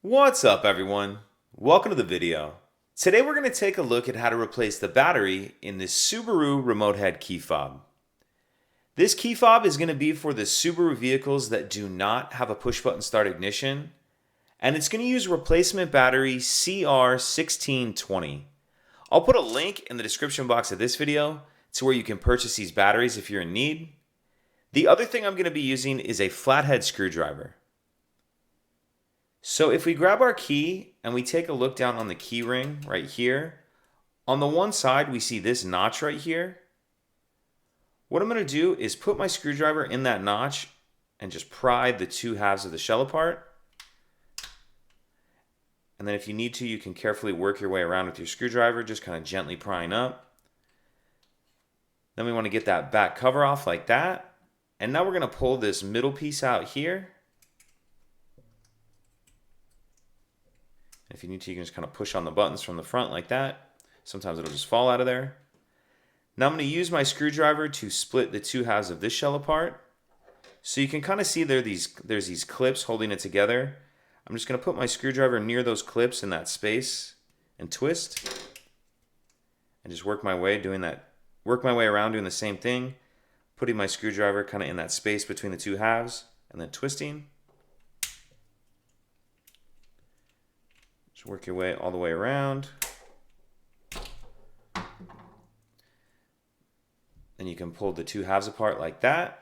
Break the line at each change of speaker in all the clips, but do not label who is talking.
What's up, everyone? Welcome to the video. Today we're going to take a look at how to replace the battery in this Subaru remote head key fob. This key fob is going to be for the Subaru vehicles that do not have a push button start ignition, and it's going to use replacement battery CR1620. I'll put a link in the description box of this video to where you can purchase these batteries if you're in need. The other thing I'm going to be using is a flathead screwdriver. So if we grab our key and we take a look down on the key ring right here, on the one side we see this notch right here. What I'm going to do is put my screwdriver in that notch and just pry the two halves of the shell apart. And then if you need to, you can carefully work your way around with your screwdriver, just kind of gently prying up. Then we want to get that back cover off like that. And now we're going to pull this middle piece out here. If you need to, you can just kind of push on the buttons from the front like that. Sometimes it'll just fall out of there. Now I'm going to use my screwdriver to split the two halves of this shell apart. So you can kind of see there's these clips holding it together. I'm just going to put my screwdriver near those clips in that space and twist. And just work my way around doing the same thing. Putting my screwdriver kind of in that space between the two halves and then twisting. Just work your way all the way around. Then you can pull the two halves apart like that.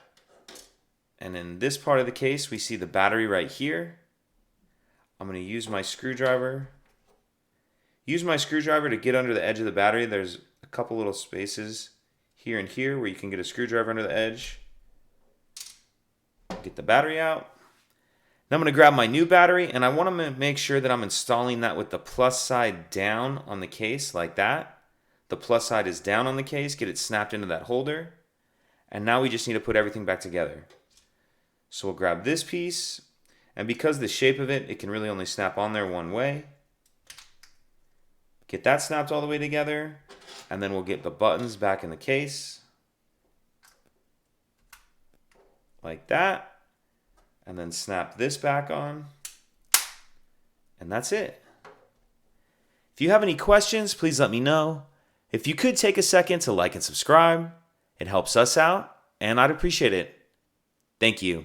And in this part of the case, we see the battery right here. I'm going to use my screwdriver. Use my screwdriver to get under the edge of the battery. There's a couple little spaces here and here where you can get a screwdriver under the edge. Get the battery out. Now I'm going to grab my new battery, and I want to make sure that I'm installing that with the plus side down on the case like that. The plus side is down on the case. Get it snapped into that holder. And now we just need to put everything back together. So we'll grab this piece, and because the shape of it, it can really only snap on there one way. Get that snapped all the way together, and then we'll get the buttons back in the case like that. And then snap this back on. And that's it. If you have any questions, please let me know. If you could take a second to like and subscribe, it helps us out, and I'd appreciate it. Thank you.